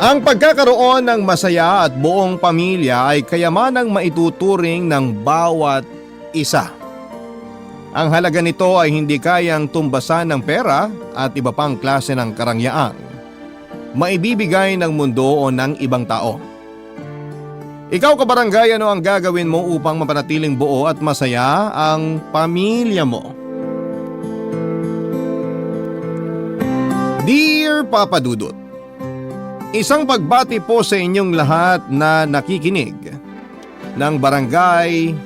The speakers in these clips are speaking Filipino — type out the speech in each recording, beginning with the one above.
Ang pagkakaroon ng masaya at buong pamilya ay kayamanang maituturing ng bawat isa. Ang halaga nito ay hindi kayang tumbasan ng pera at iba pang klase ng karangyaan maibibigay ng mundo o ng ibang tao. Ikaw kabarangay, ano ang gagawin mo upang mapanatiling buo at masaya ang pamilya mo? Dear Papa Dudut, isang pagbati po sa inyong lahat na nakikinig ng Barangay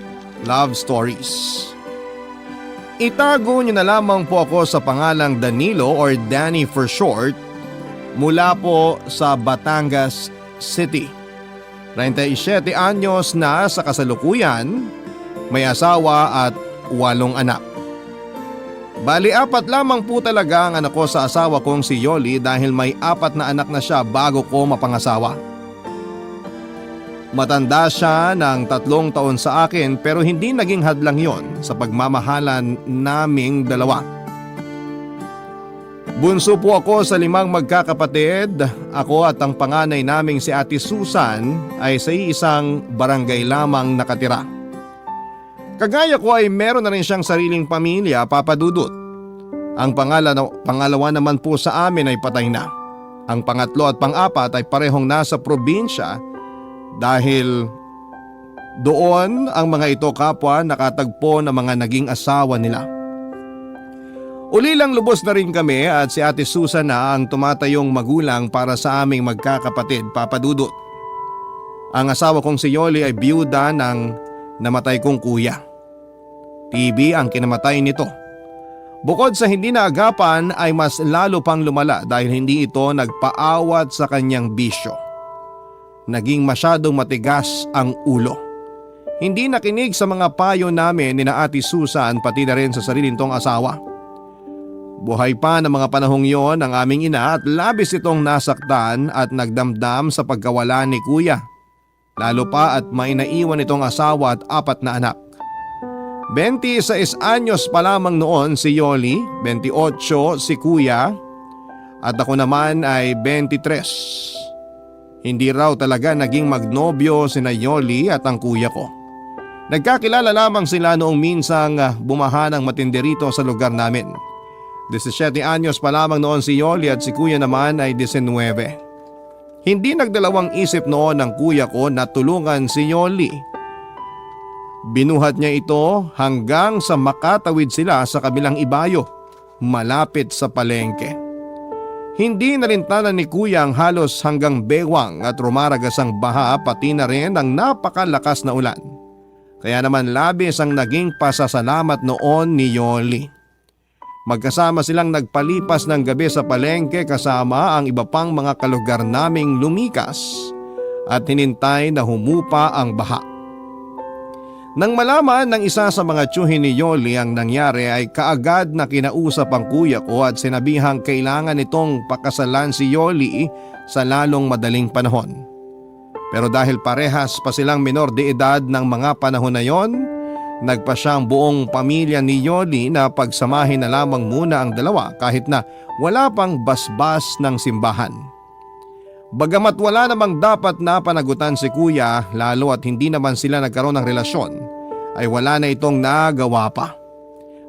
Love Stories. Itago niyo na lamang po ako sa pangalang Danilo or Danny for short mula po sa Batangas City. 37 anyos na sa kasalukuyan, may asawa at 8 anak. Bali 4 lamang po talaga ang anak ko sa asawa kong si Yoli dahil may 4 na anak na siya bago ko mapangasawa. Matanda siya ng 3 taon sa akin pero hindi naging hadlang yon sa pagmamahalan naming dalawa. Bunso po ako sa 5 magkakapatid. Ako at ang panganay naming si Ate Susan ay sa isang barangay lamang nakatira. Kagaya ko ay meron na rin siyang sariling pamilya, Papa Dudut. Ang pangalawa naman po sa amin ay patay na. Ang pangatlo at pang-4 ay parehong nasa probinsya dahil doon ang mga ito kapwa nakatagpo ng mga naging asawa nila. Ulilang lubos na rin kami at si Ate Susan na ang tumatayong magulang para sa aming magkakapatid, Papa Dudut. Ang asawa kong si Yoli ay biyuda ng namatay kong kuya. TB ang kinamatay nito. Bukod sa hindi naagapan ay mas lalo pang lumala dahil hindi ito nagpaawat sa kanyang bisyo. Naging masyadong matigas ang ulo. Hindi nakinig sa mga payo namin ni na Ate Susan pati na rin sa sarili nitong asawa. Buhay pa ng mga panahong yon ang aming ina at labis itong nasaktan at nagdamdam sa pagkawala ni kuya. Lalo pa at may naiwan itong asawa at 4 na anak. 26 anyos pa lamang noon si Yoli, 28 si kuya at ako naman ay 23. Hindi raw talaga naging magnobyo sina Yoli at ang kuya ko. Nagkakilala lamang sila noong minsang bumaha ng matindi rito sa lugar namin. 17 anyos pa lamang noon si Yoli at si kuya naman ay 19. Hindi nagdalawang isip noon ng kuya ko na tulungan si Yoli. Binuhat niya ito hanggang sa makatawid sila sa kabilang ibayo, malapit sa palengke. Hindi narintanan ni kuya ang halos hanggang bewang at rumaragas ang baha pati na rin ang napakalakas na ulan. Kaya naman labis ang naging pasasalamat noon ni Yoli. Magkasama silang nagpalipas ng gabi sa palengke kasama ang iba pang mga kalugar naming lumikas at hinintay na humupa ang baha. Nang malaman ng isa sa mga tiyuhin ni Yoli ang nangyari ay kaagad na kinausap ang kuya ko at sinabihang kailangan itong pakasalan si Yoli sa lalong madaling panahon. Pero dahil parehas pa silang menor de edad ng mga panahon na yon, nagpa siyang buong pamilya ni Yoli na pagsamahin na lamang muna ang dalawa kahit na wala pang basbas ng simbahan. Bagamat wala namang dapat na panagutan si kuya lalo at hindi naman sila nagkaroon ng relasyon, ay wala na itong nagawa pa.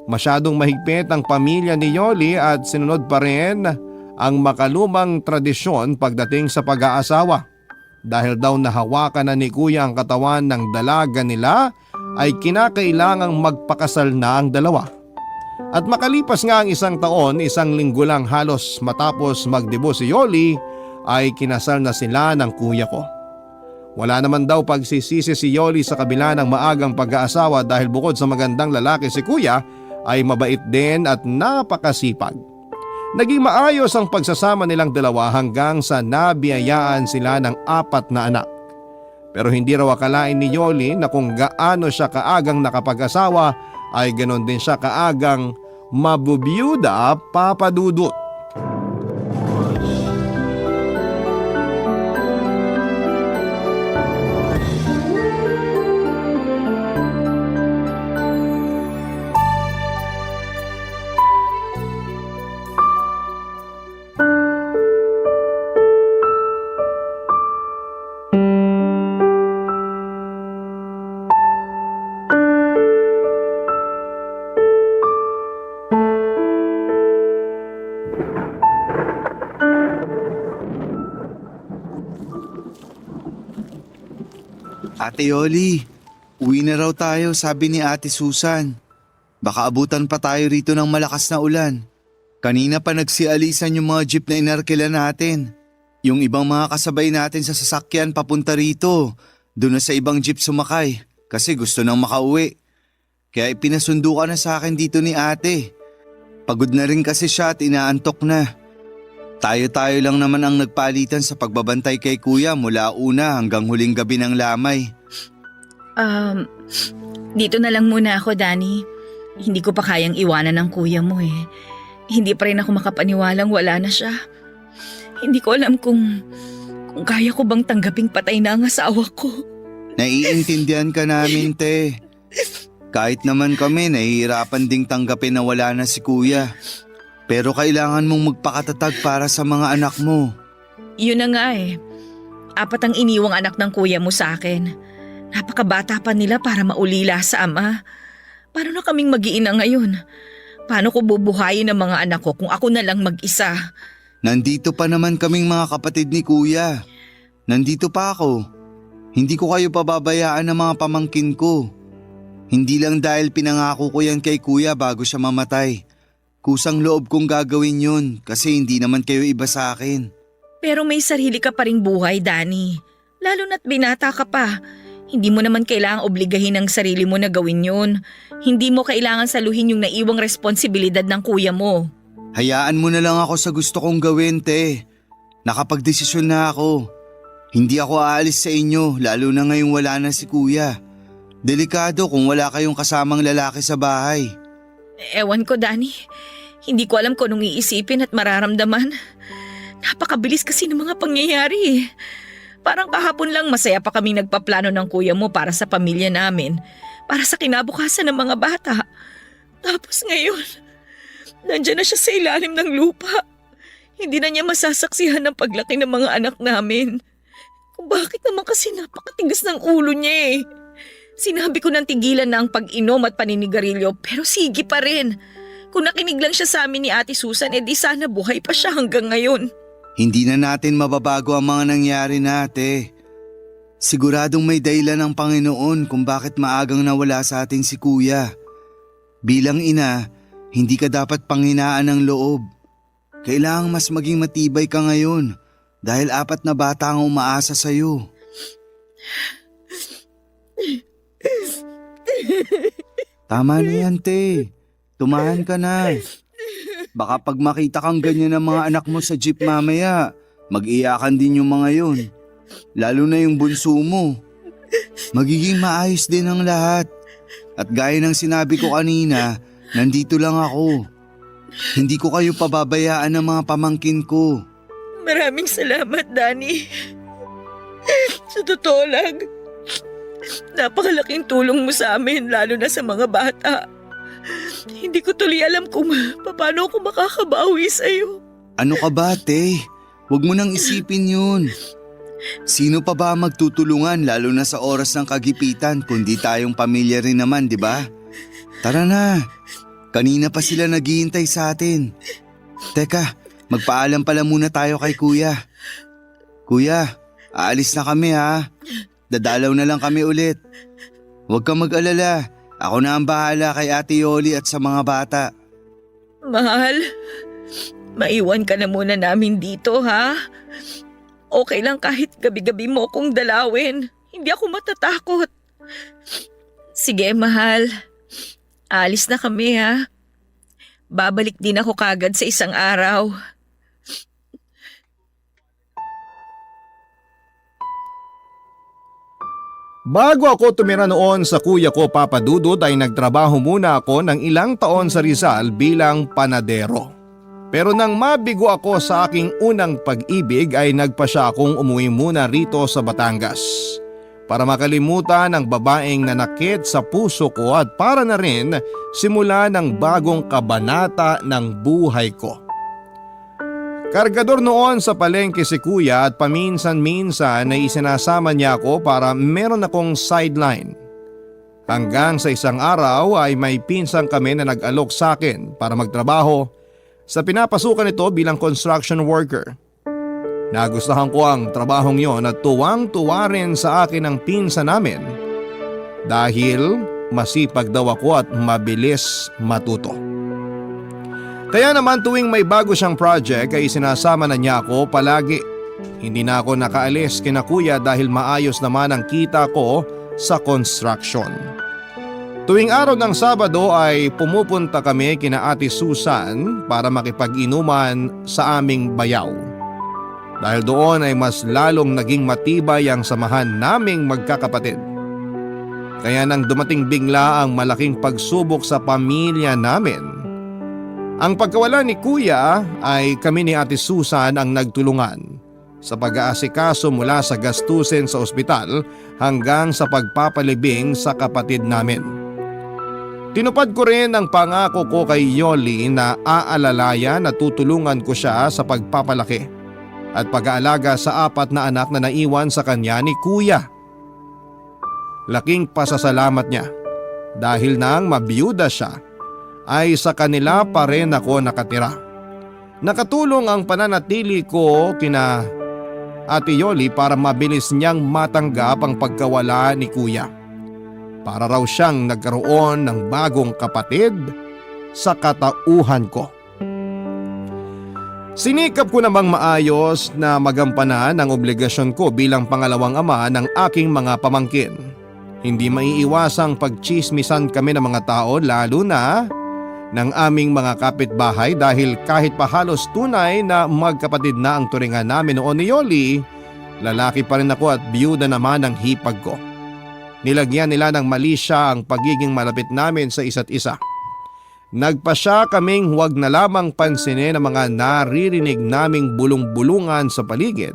Masyadong mahigpit ang pamilya ni Yoli at sinunod pa rin ang makalumang tradisyon pagdating sa pag-aasawa. Dahil daw nahawakan na ni kuya ang katawan ng dalaga nila ay kinakailangang magpakasal na ang dalawa. At makalipas nga ang 1 taon, 1 linggo lang halos matapos magdebo si Yoli ay kinasal na sila ng kuya ko. Wala naman daw pagsisisi si Yoli sa kabila ng maagang pag-aasawa dahil bukod sa magandang lalaki si kuya ay mabait din at napakasipag. Naging maayos ang pagsasama nilang dalawa hanggang sa nabiyayaan sila ng 4 na anak. Pero hindi raw akalain ni Yoli na kung gaano siya kaagang nakapag-asawa ay ganon din siya kaagang mabubiyuda, Papa Dudut. Ate Yoli, uwi na raw tayo, sabi ni Ate Susan. Baka abutan pa tayo rito ng malakas na ulan. Kanina pa nagsialisan yung mga jeep na inarkila natin. Yung ibang mga kasabay natin sa sasakyan papunta rito. Doon na sa ibang jeep sumakay kasi gusto nang makauwi. Kaya ipinasundo ka na sa akin dito ni ate. Pagod na rin kasi siya at inaantok na. Tayo-tayo lang naman ang nagpalitan sa pagbabantay kay kuya mula una hanggang huling gabi ng lamay. Dito na lang muna ako, Danny. Hindi ko pa kayang iwanan ng kuya mo eh. Hindi pa rin ako makapaniwalang wala na siya. Hindi ko alam kung kaya ko bang tanggaping patay na ang asawa ko. Naiintindihan ka namin, te. Kahit naman kami, nahihirapan ding tanggapin na wala na si kuya. Pero kailangan mong magpakatatag para sa mga anak mo. Yun na nga eh. 4 ang iniwang anak ng kuya mo sa akin. Napakabata pa nila para maulila sa ama. Paano na kaming mag-iina ngayon? Paano ko bubuhayin ang mga anak ko kung ako na lang mag-isa? Nandito pa naman kaming mga kapatid ni kuya. Nandito pa ako. Hindi ko kayo pababayaan ng mga pamangkin ko. Hindi lang dahil pinangako ko yan kay kuya bago siya mamatay. Kusang loob kong gagawin yun kasi hindi naman kayo iba sa akin. Pero may sarili ka pa ring buhay, Danny. Lalo na't binata ka pa. Hindi mo naman kailangang obligahin ang sarili mo na gawin yun. Hindi mo kailangan saluhin yung naiwang responsibilidad ng kuya mo. Hayaan mo na lang ako sa gusto kong gawin, te. Nakapagdesisyon na ako. Hindi ako aalis sa inyo lalo na ngayong wala na si kuya. Delikado kung wala kayong kasamang lalaki sa bahay. Ewan ko, Danny. Hindi ko alam kung anong iisipin at mararamdaman. Napakabilis kasi ng mga pangyayari. Parang kahapon lang masaya pa kaming nagpaplano ng kuya mo para sa pamilya namin. Para sa kinabukasan ng mga bata. Tapos ngayon, nandiyan na siya sa ilalim ng lupa. Hindi na niya masasaksihan ng paglaki ng mga anak namin. Kung bakit naman kasi napakatigas ng ulo niya eh. Sinabi ko nang tigilan na ang pag-inom at paninigarilyo pero sige pa rin. Kung nakinig lang siya sa amin ni Ate Susan, edi sana buhay pa siya hanggang ngayon. Hindi na natin mababago ang mga nangyari nate. Siguradong may dahilan ng Panginoon kung bakit maagang nawala sa atin si kuya. Bilang ina, hindi ka dapat panghinaan ng loob. Kailangang mas maging matibay ka ngayon dahil 4 na bata ang umaasa sa'yo. Tama na yan, te. Tumahan ka na. Baka pag makita kang ganyan ng mga anak mo sa jeep mamaya, mag-iyakan din yung mga yun. Lalo na yung bunso mo. Magiging maayos din ang lahat. At gaya ng sinabi ko kanina, nandito lang ako. Hindi ko kayo pababayaan ng mga pamangkin ko. Maraming salamat, Danny. Sa totoo lang, napakalaking tulong mo sa amin lalo na sa mga bata. Hindi ko tuloy alam kung paano ako makakabawi sa'yo. Ano ka ba, te? Huwag mo nang isipin yun. Sino pa ba magtutulungan lalo na sa oras ng kagipitan kundi tayong pamilya rin naman, di ba? Tara na. Kanina pa sila naghihintay sa atin. Teka, magpaalam pala muna tayo kay kuya. Kuya, aalis na kami ha. Dadalaw na lang kami ulit. Huwag kang mag-alala. Ako na ang bahala kay Ate Yoli at sa mga bata. Mahal, maiwan ka na muna namin dito ha. Okay lang kahit gabi-gabi mo akong dalawin. Hindi ako matatakot. Sige mahal, alis na kami ha. Babalik din ako kagad sa isang araw. Bago ako tumira noon sa kuya ko Papa Dudut ay nagtrabaho muna ako ng ilang taon sa Rizal bilang panadero. Pero nang mabigo ako sa aking unang pag-ibig ay nagpasya akong umuwi muna rito sa Batangas. Para makalimutan ang babaeng nanakit sa puso ko at para na rin simula ng bagong kabanata ng buhay ko. Kargador noon sa palengke si kuya at paminsan-minsan ay isinasama niya ako para meron akong sideline. Hanggang sa isang araw ay may pinsang kami na nag-alok sa akin para magtrabaho sa pinapasukan nito bilang construction worker. Nagustuhan ko ang trabahong yon at tuwang-tuwa rin sa akin ang pinsan namin dahil masipag daw ako at mabilis matuto. Kaya naman tuwing may bago siyang project ay sinasama na niya ako palagi. Hindi na ako nakaalis kina kuya dahil maayos naman ang kita ko sa construction. Tuwing araw ng Sabado ay pumupunta kami kina Ate Susan para makipag-inuman sa aming bayaw. Dahil doon ay mas lalong naging matibay ang samahan naming magkakapatid. Kaya nang dumating bigla ang malaking pagsubok sa pamilya namin, ang pagkawala ni Kuya ay kami ni Ate Susan ang nagtulungan sa pag-aasikaso mula sa gastusin sa ospital hanggang sa pagpapalibing sa kapatid namin. Tinupad ko rin ang pangako ko kay Yoli na aalalayan at tutulungan ko siya sa pagpapalaki at pag-aalaga sa 4 na anak na naiwan sa kanya ni Kuya. Laking pasasalamat niya dahil nang mabiyuda siya ay sa kanila pa rin ako nakatira. Nakatulong ang pananatili ko kina Ate Yoli para mabilis niyang matanggap ang pagkawala ni Kuya. Para raw siyang nagkaroon ng bagong kapatid sa katauhan ko. Sinikap ko namang maayos na magampanan ang obligasyon ko bilang pangalawang ama ng aking mga pamangkin. Hindi maiiwasang pagtsismisan kami ng mga tao lalo na ng aming mga kapitbahay dahil kahit pa halos tunay na magkapatid na ang turingan namin noon ni Yoli, lalaki pa rin ako at biyuda naman ang hipag ko. Nilagyan nila ng mali siya ang pagiging malapit namin sa isa't isa. Nagpasya kaming huwag na lamang pansinin ang mga naririnig naming bulong-bulungan sa paligid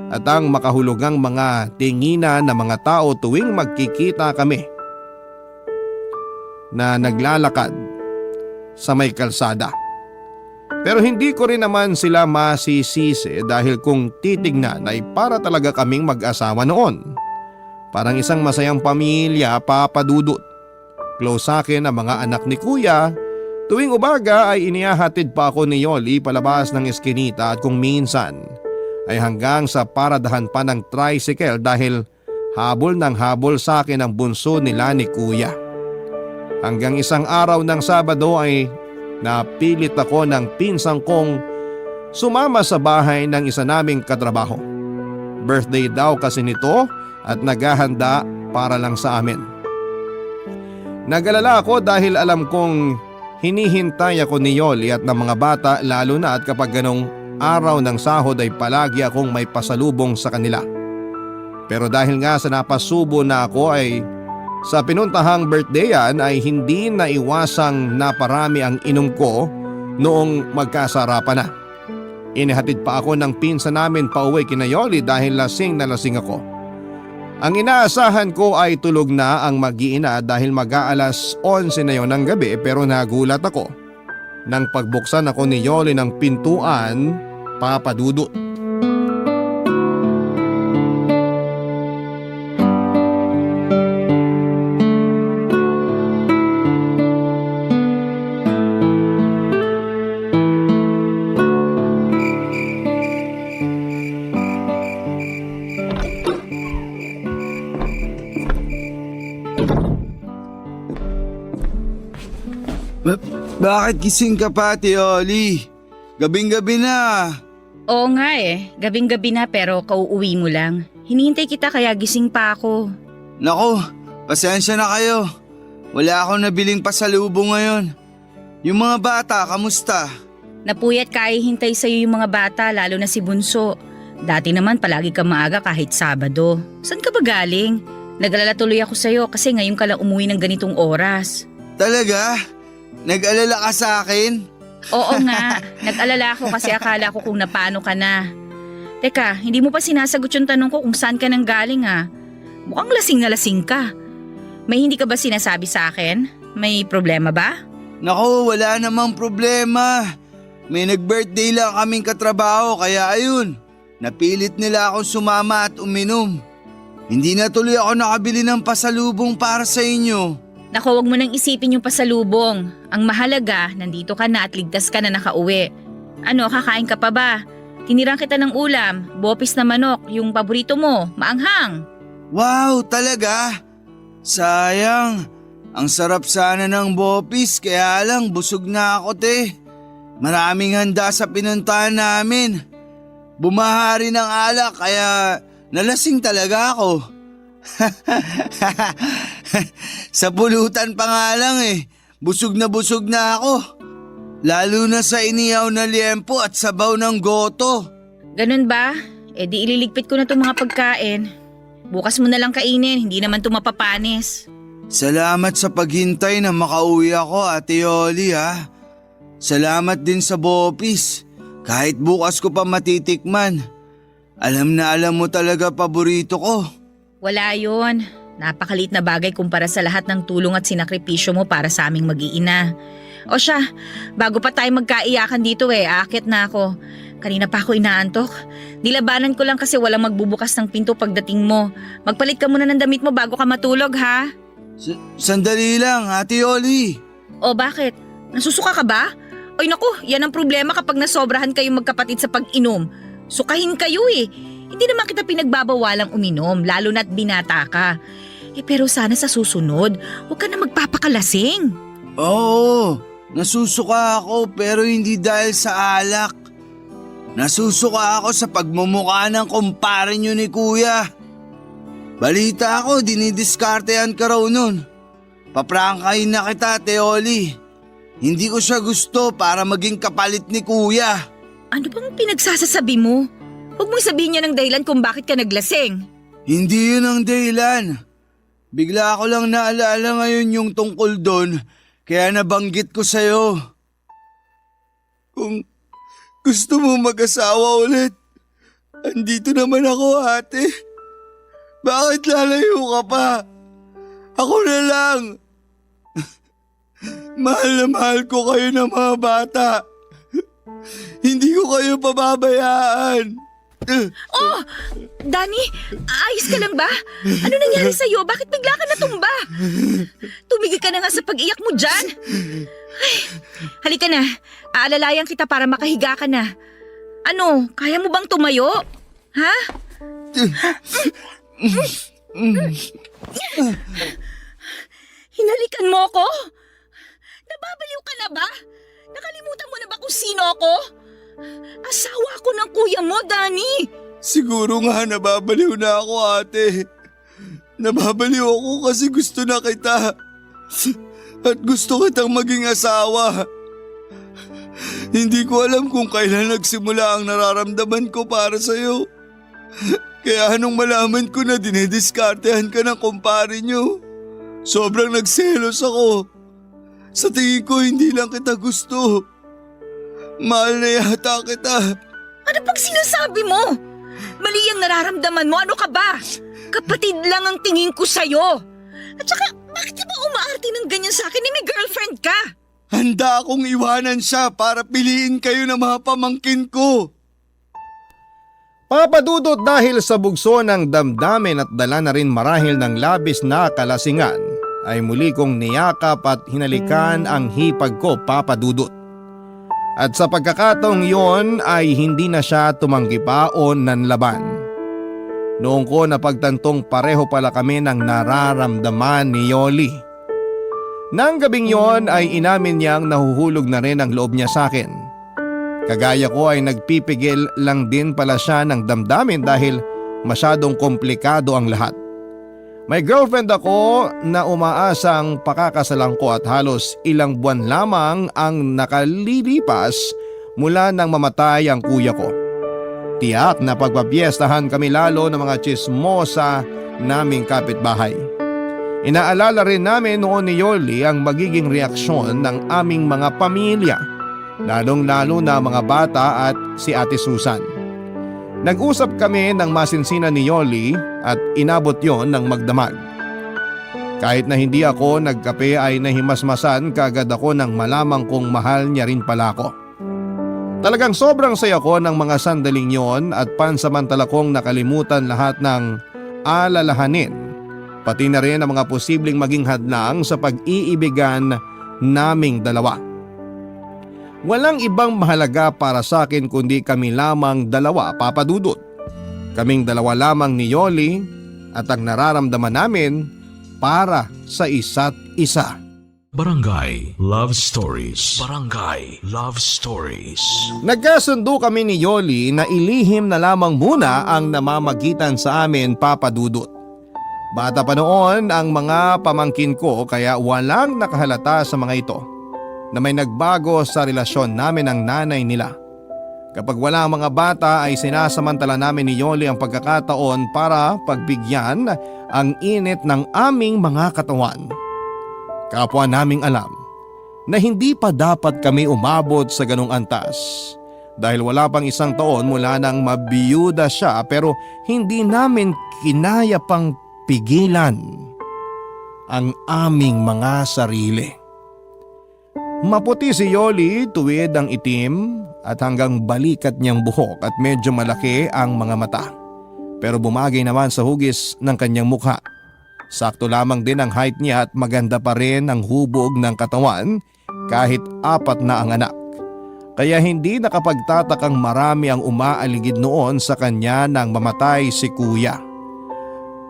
at ang makahulugang mga tinginan ng mga tao tuwing magkikita kami na naglalakad sa may kalsada. Pero hindi ko rin naman sila masisisi dahil kung titignan ay para talaga kaming mag-asawa noon. Parang isang masayang pamilya, Papa Dudut. Close sa akin ang mga anak ni Kuya. Tuwing umaga ay inihahatid pa ako ni Yoli palabas ng eskinita at kung minsan ay hanggang sa paradahan pa ng tricycle dahil habol ng habol sa akin ang bunso nila ni Kuya. Hanggang isang araw ng Sabado ay napilit ako ng pinsang kong sumama sa bahay ng isa naming katrabaho. Birthday daw kasi nito at naghahanda para lang sa amin. Nag-alala ako dahil alam kong hinihintay ako ni Yoli at ng mga bata lalo na at kapag ganong araw ng sahod ay palagi akong may pasalubong sa kanila. Pero dahil nga sa napasubo na ako ay sa pinuntahang birthdayan ay hindi naiwasang naparami ang inom ko noong magkasarapan na. Inihatid pa ako ng pinsan namin pauwi kina Yoli dahil lasing na lasing ako. Ang inaasahan ko ay tulog na ang mag-iina dahil mag-aalas 11 na yon ng gabi pero nagulat ako nang pagbuksan ako ni Yoli ng pintuan, Papa Dudut. Bakit gising ka pa, Ate Yoli? Gabing-gabi na. Oo nga gabing-gabi na pero kauuwi mo lang. Hinihintay kita kaya gising pa ako. Naku, pasensya na kayo. Wala akong nabiling pasalubong ngayon. Yung mga bata, kamusta? Napuyat kaya hintay sa'yo yung mga bata lalo na si Bunso. Dati naman palagi ka maaga kahit Sabado. Saan ka ba galing? Nag-alala tuloy ako sa'yo kasi ngayon ka lang umuwi ng ganitong oras. Talaga? Nag-alala ka sa akin? Oo nga, nag-alala ako kasi akala ko kung napano ka na. Teka, hindi mo pa sinasagot yung tanong ko kung saan ka nang galing ah. Mukhang lasing na lasing ka. May hindi ka ba sinasabi sa akin? May problema ba? Naku, wala namang problema. May nag-birthday lang kaming katrabaho kaya ayun, napilit nila akong sumama at uminom. Hindi na tuloy ako nakabili ng pasalubong para sa inyo. Naku, wag mo nang isipin yung pasalubong. Ang mahalaga, nandito ka na at ligtas ka na nakauwi. Ano, kakain ka pa ba? Tinirang kita ng ulam, bopis na manok, yung paborito mo, maanghang. Wow, talaga? Sayang. Ang sarap sana ng bopis, kaya lang busog na ako, te. Maraming handa sa pinuntahan namin. Bumaha rin ng alak kaya nalasing talaga ako. Sa pulutan pa nga lang busog na ako. Lalo na sa inihaw na liempo at sabaw ng goto. Ganun ba? E di ililigpit ko na itong mga pagkain. Bukas mo na lang kainin, hindi naman ito mapapanis. Salamat sa paghintay na makauwi ako, Ate Yoli, ha. Salamat din sa bopis. Kahit bukas ko pa matitikman. Alam na alam mo talaga paborito ko. Wala yon. Napakalit na bagay kumpara sa lahat ng tulong at sinakripisyo mo para sa aming mag-iina. O siya, bago pa tayo magkaiyakan dito aakit na ako. Kanina pa ako inaantok. Nilabanan ko lang kasi walang magbubukas ng pinto pagdating mo. Magpalit ka muna ng damit mo bago ka matulog, ha? Sandali lang, Ate Yoli. O bakit? Nasusuka ka ba? Oy naku, yan ang problema kapag nasobrahan kayong magkapatid sa pag-inom. Sukahin kayo Hindi naman kita pinagbabawalang uminom, lalo na't binata ka. Pero sana sa susunod, huwag ka na magpapakalasing. Oo, nasusuka ako pero hindi dahil sa alak. Nasusuka ako sa pagmumukha ng kumpare nyo ni Kuya. Balita ako, dinidiskartehan ka raw nun. Paprangkahin na kita, Teoli. Hindi ko siya gusto para maging kapalit ni Kuya. Ano bang pinagsasasabi mo? Huwag mong sabihin niya ng dahilan kung bakit ka naglasing. Hindi yun ang dahilan. Bigla ko lang naalala ngayon yung tungkol doon, kaya nabanggit ko sa'yo. Kung gusto mo mag-asawa ulit, andito naman ako, ate. Bakit lalayo ka pa? Ako na lang. Mahal na mahal ko kayo ng mga bata. Hindi ko kayo pababayaan. Oh! Danny, ayos ka lang ba? Ano nangyari sa'yo? Bakit bigla ka natumba? Tumigil ka na nga sa pag-iyak mo dyan. Ay, halika na. Aalalayan kita para makahiga ka na. Ano, kaya mo bang tumayo? Ha? Hinalikan mo ko? Nababaliw ka na ba? Nakalimutan mo na ba kung sino ako? Asawa ko ng kuya mo, Danny. Siguro nga nababaliw na ako, ate. Nababaliw ako kasi gusto na kita. At gusto kitang maging asawa. Hindi ko alam kung kailan nagsimula ang nararamdaman ko para sa'yo. Kaya nung malaman ko na dinidiskartehan ka ng kumpare nyo, sobrang nagselos ako. Sa tingin ko hindi lang kita gusto. Mahal na yata kita. Ano pag sinasabi mo? Mali ang nararamdaman mo, ano ka ba? Kapatid lang ang tingin ko sa'yo. At saka, bakit ka ba umaarte ng ganyan sa akin? May girlfriend ka. Handa akong iwanan siya para piliin kayo ng mga pamangkin ko. Papadudot dahil sa bugso ng damdamin at dala na rin marahil ng labis na kalasingan, ay muli kong niyakap at hinalikan ang hipag ko, Papadudot. At sa pagkakataong yon ay hindi na siya tumanggi pa o nanlaban. Noong ko napagtantong pareho pala kami ng nararamdaman ni Yoli. Nang gabing yon ay inamin niyang nahuhulog na rin ang loob niya sa akin. Kagaya ko ay nagpipigil lang din pala siya ng damdamin dahil masyadong komplikado ang lahat. May girlfriend ako na umaasang pakakasalan ko at halos ilang buwan lamang ang nakalilipas mula nang mamatay ang kuya ko. Tiyak na pagpapiestahan kami lalo ng mga tsismosa naming kapitbahay. Inaalala rin namin noon ni Yoli ang magiging reaksyon ng aming mga pamilya, lalong-lalo na mga bata at si Ate Susan. Nag-usap kami ng masinsinan ni Yoli at inabot yon ng magdamag. Kahit na hindi ako nagkape ay nahimasmasan kagad ako nang malamang kong mahal niya rin pala ako. Talagang sobrang saya ko ng mga sandaling yon at pansamantala kong nakalimutan lahat ng alalahanin, pati na rin ang mga posibleng maging hadlang sa pag-iibigan naming dalawa. Walang ibang mahalaga para sa akin kundi kami lamang dalawa, Papa Dudut. Kaming dalawa lamang ni Yoli at ang nararamdaman namin para sa isa't isa. Barangay Love Stories. Barangay Love Stories. Nagkasundo kami ni Yoli na ilihim na lamang muna ang namamagitan sa amin, Papa Dudut. Bata pa noon ang mga pamangkin ko kaya walang nakahalata sa mga ito na may nagbago sa relasyon namin ng nanay nila. Kapag wala ang mga bata ay sinasamantala namin ni Yoli ang pagkakataon para pagbigyan ang init ng aming mga katawan. Kapwa naming alam na hindi pa dapat kami umabot sa ganong antas dahil wala pang isang taon mula nang mabiyuda siya pero hindi namin kinaya pang pigilan ang aming mga sarili. Maputi si Yoli, tuwid ang itim at hanggang balikat niyang buhok at medyo malaki ang mga mata. Pero bumagay naman sa hugis ng kanyang mukha. Sakto lamang din ang height niya at maganda pa rin ang hubog ng katawan kahit 4 na ang anak. Kaya hindi nakapagtatakang marami ang umaaligid noon sa kanya nang mamatay si kuya.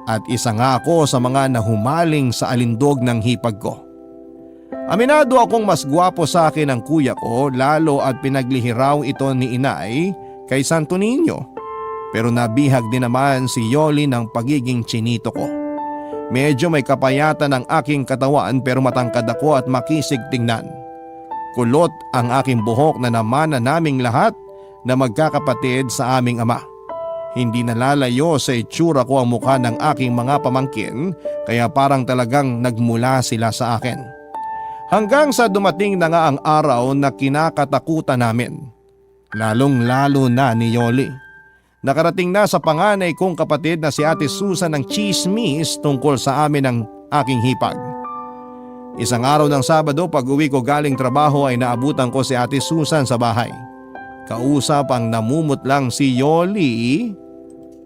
At isa nga ako sa mga nahumaling sa alindog ng hipag ko. Aminado akong mas gwapo sa akin ang kuya ko lalo at pinaglihiraw ito ni inay kay Santo Niño. Pero nabihag din naman si Yoli ng pagiging chinito ko. Medyo may kapayatan ang aking katawan pero matangkad ako at makisig tingnan. Kulot ang aking buhok na namana naming lahat na magkakapatid sa aming ama. Hindi nalalayo sa itsura ko ang mukha ng aking mga pamangkin kaya parang talagang nagmula sila sa akin. Hanggang sa dumating na nga ang araw na kinakatakutan namin. Lalong-lalo na ni Yoli. Nakarating na sa panganay kong kapatid na si Ate Susan ng chismis tungkol sa amin ng aking hipag. Isang araw ng Sabado pag uwi ko galing trabaho ay naabutan ko si Ate Susan sa bahay. Kausap ang namumutlang si Yoli,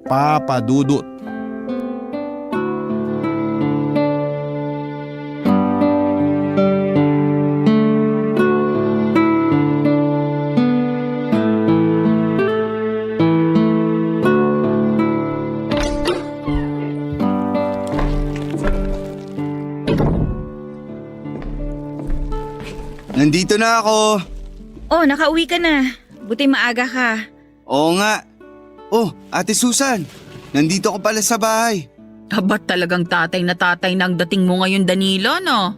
Papa Dudut. Nandito na ako. Oh, nakauwi ka na. Buti maaga ka. Oo nga. Oh, Ate Susan, nandito ko pala sa bahay. Ba't talagang tatay na tatay na ang dating mo ngayon, Danilo, no?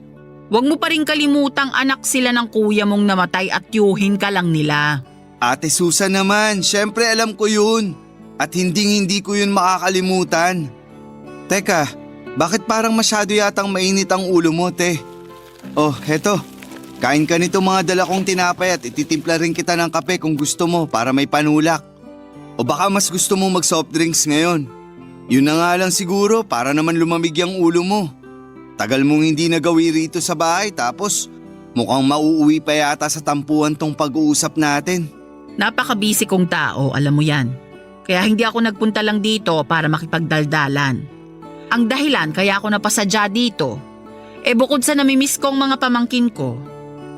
Huwag mo pa rin kalimutang anak sila ng kuya mong namatay at yuhin ka lang nila. Ate Susan naman, syempre alam ko yun. At hindi ko yun makakalimutan. Teka, bakit parang masyado yatang mainit ang ulo mo, te? Oh, heto. Kain ka nito mga dala kong tinapay at ititimpla rin kita ng kape kung gusto mo para may panulak. O baka mas gusto mo mag soft drinks ngayon. Yun na nga lang siguro para naman lumamig ang ulo mo. Tagal mong hindi nagawi rito sa bahay tapos mukhang mauuwi pa yata sa tampuan tong pag-uusap natin. Napaka-busy kong tao, alam mo yan. Kaya hindi ako nagpunta lang dito para makipagdaldalan. Ang dahilan kaya ako napasadya dito, bukod sa namimiss kong mga pamangkin ko,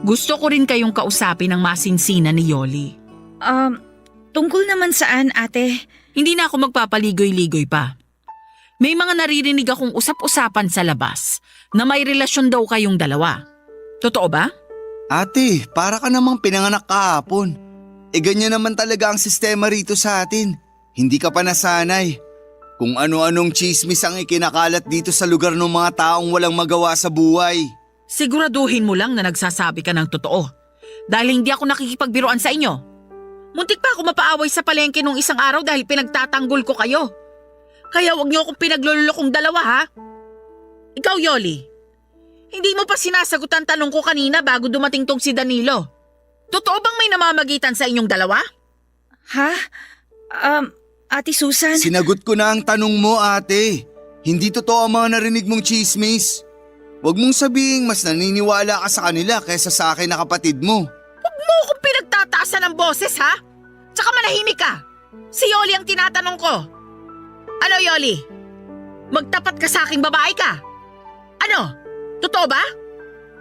gusto ko rin kayong kausapin ng masinsinan ni Yoli. Tungkol naman saan, ate? Hindi na ako magpapaligoy-ligoy pa. May mga naririnig akong usap-usapan sa labas na may relasyon daw kayong dalawa. Totoo ba? Ate, para ka namang pinanganak kahapon. Ganyan naman talaga ang sistema rito sa atin. Hindi ka pa nasanay. Kung ano-anong chismis ang ikinakalat dito sa lugar ng mga taong walang magawa sa buhay. Siguraduhin mo lang na nagsasabi ka ng totoo. Dahil hindi ako nakikipagbiruan sa inyo. Muntik pa ako mapaaway sa palengke nung isang araw dahil pinagtatanggol ko kayo. Kaya wag niyo akong pinaglululokong dalawa, ha? Ikaw, Yoli. Hindi mo pa sinasagot ang tanong ko kanina bago dumating tong si Danilo. Totoo bang may namamagitan sa inyong dalawa? Ha? Ate Susan? Sinagot ko na ang tanong mo, ate. Hindi totoo ang mga narinig mong chismis. Huwag mong sabihing mas naniniwala ka sa kanila kaysa sa akin na kapatid mo. Huwag mo akong pinagtataasan ng boses, ha? Tsaka manahimik ka. Si Yoli ang tinatanong ko. Ano, Yoli? Magtapat ka sa aking babae ka? Ano? Totoo ba?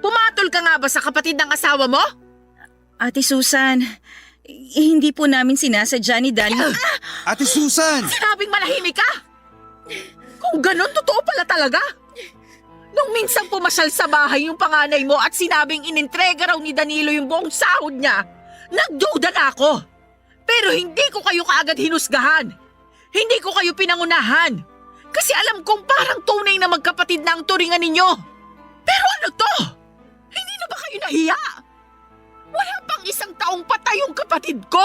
Pumatol ka nga ba sa kapatid ng asawa mo? Ate Susan, hindi po namin sinasadya ni Danny. Ate Susan! Sinabing malahimik ka! Kung ganun, totoo pala talaga. Nung minsan pumasyal sa bahay yung panganay mo at sinabing inintrega raw ni Danilo yung buong sahod niya, nagduda na ako. Pero hindi ko kayo kaagad hinusgahan. Hindi ko kayo pinangunahan. Kasi alam kong parang tunay na magkapatid na ang turingan ninyo. Pero ano to? Hindi na ba kayo nahiya? Wala pang isang taong patay yung kapatid ko.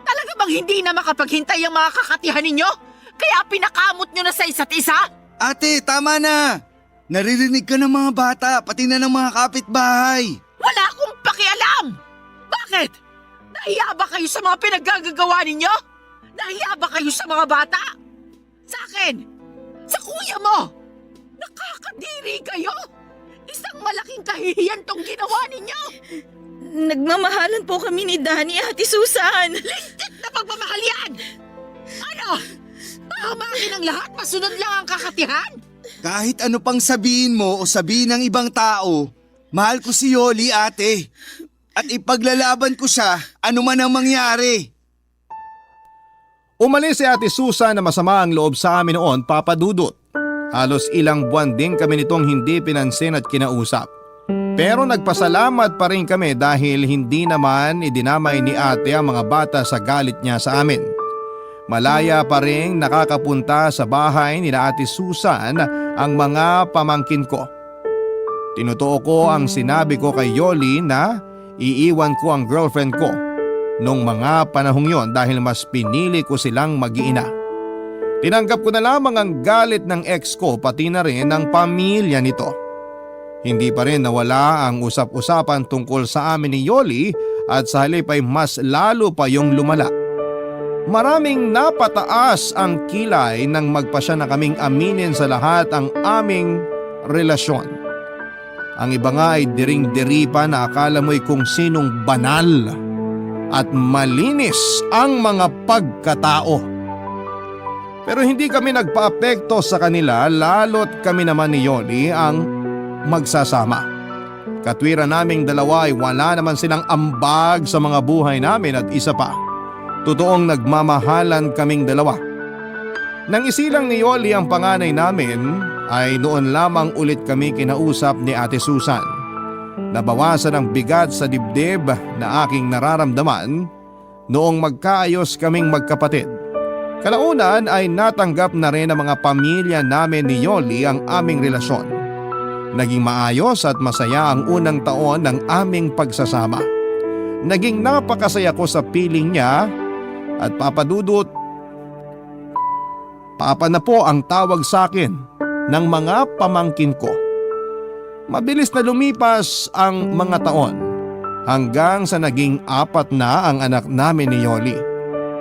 Talaga bang hindi na makapaghintay ang mga kakatihan ninyo? Kaya pinakamot nyo na sa isa't isa? Ate, tama na! Naririnig ka ng mga bata, pati na ng mga kapitbahay. Wala akong pakialam! Bakit? Nahiya ba kayo sa mga pinaggagawa ninyo? Nahiya ba kayo sa mga bata? Sa akin? Sa kuya mo? Nakakadiri kayo? Isang malaking kahihiyan tong ginawa ninyo! Nagmamahalan po kami ni Danny, Ate Susan. Lintik na pagmamahal yan! Ano? Pahamakin ang lahat, masunod lang ang kakatihan? Kahit ano pang sabihin mo o sabihin ng ibang tao, mahal ko si Yoli, ate. At ipaglalaban ko siya, ano man ang mangyari. Umalis si Ate Susan na masama ang loob sa amin noon, Papa Dudut. Halos ilang buwan din kami nitong hindi pinansin at kinausap. Pero nagpasalamat pa rin kami dahil hindi naman idinamay ni ate ang mga bata sa galit niya sa amin. Malaya pa rin nakakapunta sa bahay ni Ate Susan ang mga pamangkin ko. Tinutuo ko ang sinabi ko kay Yoli na iiwan ko ang girlfriend ko nung mga panahong yon dahil mas pinili ko silang mag-iina. Tinanggap ko na lamang ang galit ng ex ko pati na rin ang pamilya nito. Hindi pa rin nawala ang usap-usapan tungkol sa amin ni Yoli at sa halip ay mas lalo pa yung lumala. Maraming napataas ang kilay nang magpasya na kaming aminin sa lahat ang aming relasyon. Ang iba nga ay diring-diri pa na akala mo'y kung sinong banal at malinis ang mga pagkatao. Pero hindi kami nagpaapekto sa kanila lalo't kami naman ni Yoli ang magsasama. Katwiran naming dalawa ay wala naman silang ambag sa mga buhay namin at isa pa, totoong nagmamahalan kaming dalawa. Nang isilang ni Yoli ang panganay namin ay noon lamang ulit kami kinausap ni Ate Susan. Nabawasan ang bigat sa dibdib na aking nararamdaman noong magkaayos kaming magkapatid. Kalaunan ay natanggap na rin ng mga pamilya namin ni Yoli ang aming relasyon. Naging maayos at masaya ang unang taon ng aming pagsasama. Naging napakasaya ko sa piling niya at Papa Dudut, Papa na po ang tawag sa akin ng mga pamangkin ko. Mabilis na lumipas ang mga taon hanggang sa naging 4 na ang anak namin ni Yoli.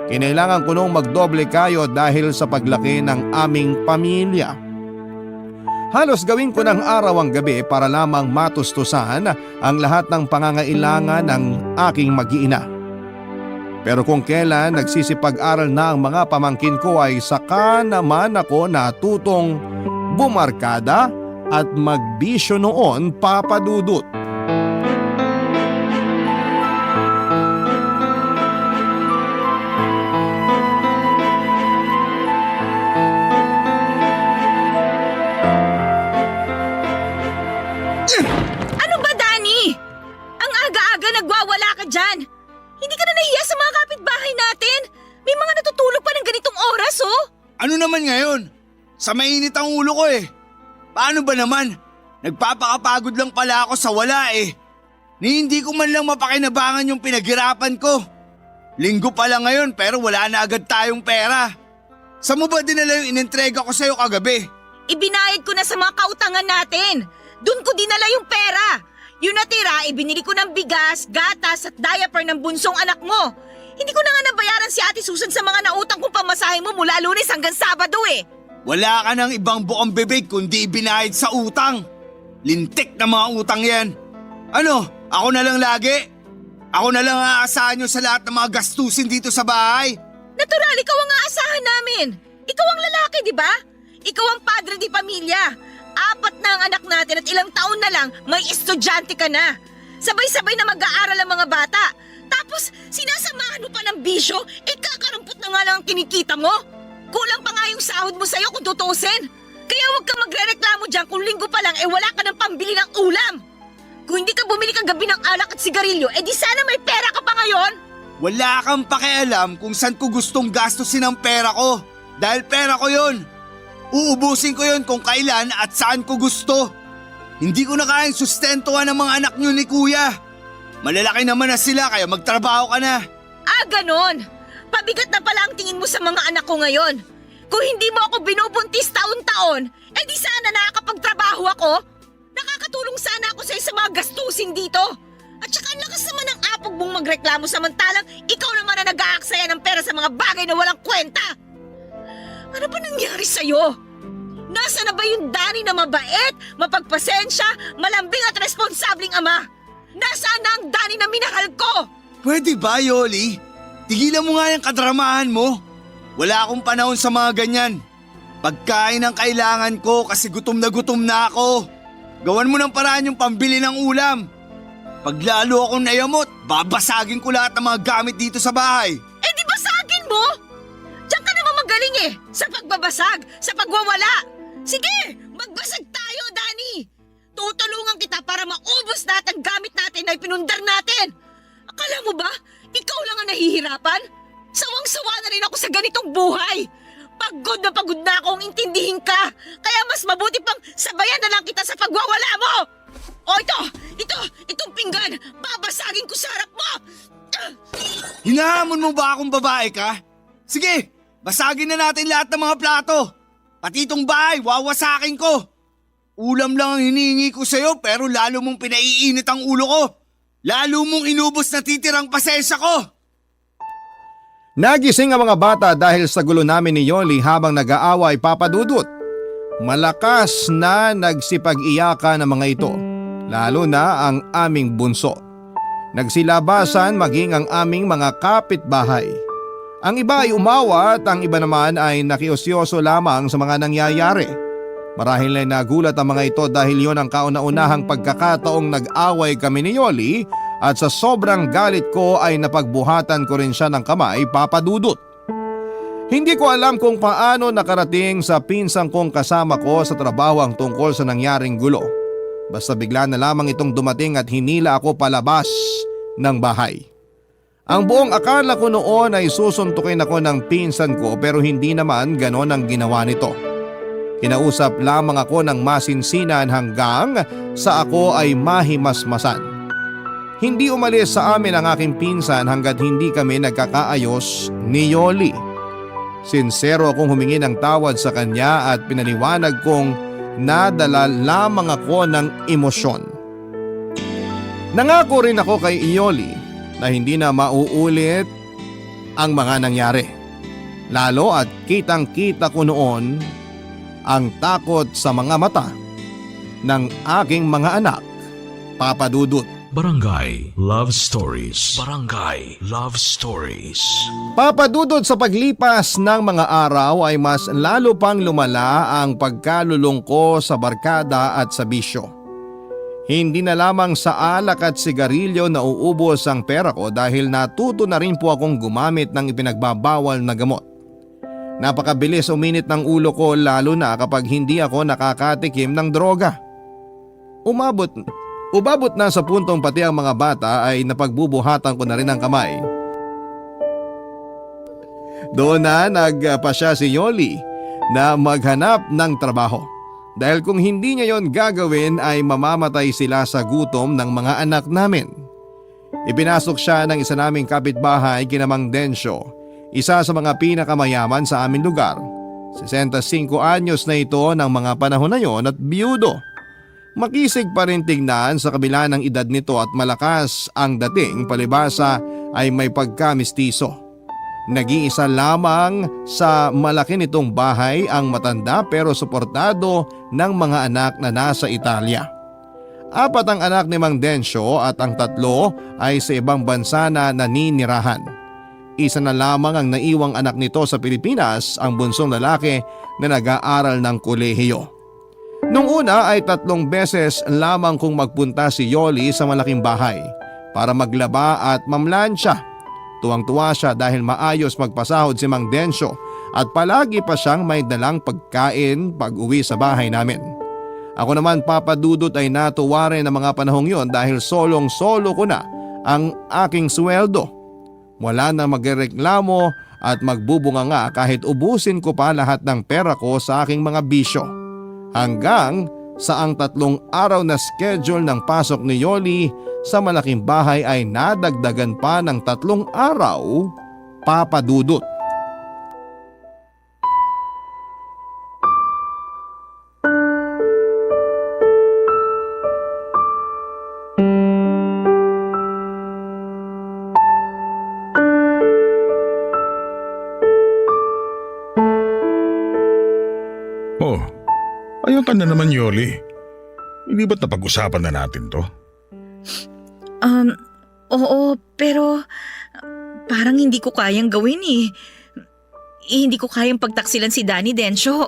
Kinailangan ko nung magdoble kayo dahil sa paglaki ng aming pamilya. Halos gawin ko ng araw ang gabi para lamang matustusan ang lahat ng pangangailangan ng aking mag-iina. Pero kung kailan nagsisipag-aral na ang mga pamangkin ko ay saka naman ako natutong bumarkada at magbisyo noon, Papa Dudut. Ano ba, Danny? Ang aga-aga nagwawala ka dyan. Hindi ka na nahiya sa mga kapitbahay natin. May mga natutulog pa ng ganitong oras, oh. Ano naman ngayon? Sa mainit ang ulo ko eh. Paano ba naman? Nagpapakapagod lang pala ako sa wala eh. Ni hindi ko man lang mapakinabangan yung pinaghirapan ko. Linggo pa lang ngayon pero wala na agad tayong pera. Saan mo ba dinala yung inintrega ko sa'yo kagabi? Ibinayad ko na sa mga kautangan natin. Doon ko dinala yung pera. Yung natira, ibinili ko ng bigas, gatas at diaper ng bunsong anak mo. Hindi ko na nga nabayaran si Ate Susan sa mga nautang kong pamasahe mo mula Lunes hanggang Sabado eh. Wala ka ng ibang bukang bibig kundi ibinayad sa utang. Lintik na mga utang yan. Ano, ako na lang lagi? Ako na lang aasahan nyo sa lahat ng mga gastusin dito sa bahay? Natural, ikaw ang aasahan namin. Ikaw ang lalaki, di ba? Ikaw ang padre di pamilya. 4 na ang anak natin at ilang taon na lang may estudyante ka na. Sabay-sabay na mag-aaral ang mga bata. Tapos sinasamahan mo pa ng bisyo, kakarampot na nga lang ang kinikita mo. Kulang pa nga yung sahod mo sa'yo kung tutusin. Kaya huwag kang magre-reklamo dyan kung linggo pa lang wala ka ng pambili ng ulam. Kung hindi ka bumili kagabi ng alak at sigarilyo, di sana may pera ka pa ngayon. Wala kang pakialam kung saan ko gustong gastusin ang pera ko. Dahil pera ko yon. Uubusin ko yon kung kailan at saan ko gusto. Hindi ko na kayang sustentuhan ang mga anak nyo ni Kuya. Malalaki naman na sila kaya magtrabaho ka na. Ganon. Pabigat na pala ang tingin mo sa mga anak ko ngayon. Kung hindi mo ako binubuntis taon-taon, di sana nakakapagtrabaho ako. Nakakatulong sana ako sa mga gastusin dito. At saka ang lakas naman ng apog mong magreklamo samantalang ikaw naman na nag-aaksaya ng pera sa mga bagay na walang kwenta. Ano ba nangyari sa'yo? Nasa na ba yung Danny na mabait, mapagpasensya, malambing at responsabling ama? Nasaan na ang Danny na minahal ko? Pwede ba, Yoli? Tigilan mo nga yung kadramahan mo. Wala akong panahon sa mga ganyan. Pagkain ang kailangan ko kasi gutom na ako. Gawan mo ng paraan yung pambili ng ulam. Pag lalo akong nayamot, babasagin ko lahat ng mga gamit dito sa bahay. Di basagin mo? Diyan ka naman magaling sa pagbabasag, sa pagwawala. Sige, magbasag tayo, Danny. Tutulungan kita para maubos lahat ang gamit natin na ipinundar natin. Akala mo ba, ikaw lang ang nahihirapan? Sawang-sawa na rin ako sa ganitong buhay. Pagod na akong intindihin ka. Kaya mas mabuti pang sabayan na lang kita sa pagwawala mo. Itong pinggan, babasagin ko sa harap mo. Hinahamon mo ba akong babae ka? Sige, basagin na natin lahat ng mga plato. Pati itong bahay, wawasakin ko. Ulam lang ang hinihingi ko sa'yo pero lalo mong pinaiinit ang ulo ko. Lalo mong inubos na titirang pasensya ko. Nagising ang mga bata dahil sa gulo namin ni Yoli habang nag-aaway papadudot. Malakas na nagsipag-iyakan ang mga ito, lalo na ang aming bunso. Nagsilabasan maging ang aming mga kapitbahay. Ang iba ay umawa at ang iba naman ay nakiosyoso lamang sa mga nangyayari. Marahil ay nagulat ang mga ito dahil yon ang kauna-unahang pagkakataong nag-away kami ni Yoli at sa sobrang galit ko ay napagbuhatan ko rin siya ng kamay papadudot. Hindi ko alam kung paano nakarating sa pinsang kong kasama ko sa trabaho ang tungkol sa nangyaring gulo. Basta bigla na lamang itong dumating at hinila ako palabas ng bahay. Ang buong akala ko noon ay susuntukin ako ng pinsan ko pero hindi naman ganon ang ginawa nito. Kinausap lamang ako ng masinsinan hanggang sa ako ay mahimasmasan. Hindi umalis sa amin ang aking pinsan hanggat hindi kami nagkakaayos ni Yoli. Sinsero akong humingi ng tawad sa kanya at pinaliwanag kong nadala lamang ako ng emosyon. Nangako rin ako kay Yoli na hindi na mauulit ang mga nangyari. Lalo at kitang-kita ko noon ang takot sa mga mata ng aking mga anak, papadudot. Barangay Love Stories. Barangay Love Stories. Papadudod sa paglipas ng mga araw ay mas lalo pang lumala ang pagkalulong ko sa barkada at sa bisyo. Hindi na lamang sa alak at sigarilyo na uubos ang pera ko dahil natuto na rin po akong gumamit ng ipinagbabawal na gamot. Napakabilis uminit ng ulo ko lalo na kapag hindi ako nakakatikim ng droga. Umabot na sa puntong pati ang mga bata ay napagbubuhatan ko na rin ang kamay. Doon na nagpasya si Yoli na maghanap ng trabaho. Dahil kung hindi niya yon gagawin ay mamamatay sila sa gutom ng mga anak namin. Ipinasok siya ng isa naming kapitbahay kina Mang Densyo, isa sa mga pinakamayaman sa aming lugar. 65 anyos na ito ng mga panahon na yon at biyudo. Makisig pa rin tignan sa kabila ng edad nito at malakas ang dating palibasa ay may pagkamistiso. Nag-iisa lamang sa malaki nitong bahay ang matanda pero suportado ng mga anak na nasa Italia. 4 ang anak ni Mang Densyo at ang 3 ay sa ibang bansa na naninirahan. Isa na lamang ang naiwang anak nito sa Pilipinas, ang bunsong lalaki na nag-aaral ng kolehiyo. Nung una ay 3 beses lamang kung magpunta si Yoli sa malaking bahay para maglaba at mamlansya. Tuwang-tuwa siya dahil maayos magpasahod si Mang Densyo at palagi pa siyang may dalang pagkain pag uwi sa bahay namin. Ako naman, Papa Dudut, ay natuwa rin ng mga panahong yon dahil solong-solo ko na ang aking sweldo. Wala na magreklamo at magbubunga nga kahit ubusin ko pa lahat ng pera ko sa aking mga bisyo. Hanggang sa ang 3 araw na schedule ng pasok ni Yoli sa malaking bahay ay nadagdagan pa ng 3 araw, Papa Dudut. Oh, ayan ka na naman, Yoli. Hindi ba't napag-usapan na natin to? Oo, pero parang hindi ko kayang gawin eh. Hindi ko kayang pagtaksilan si Danny, Densyo.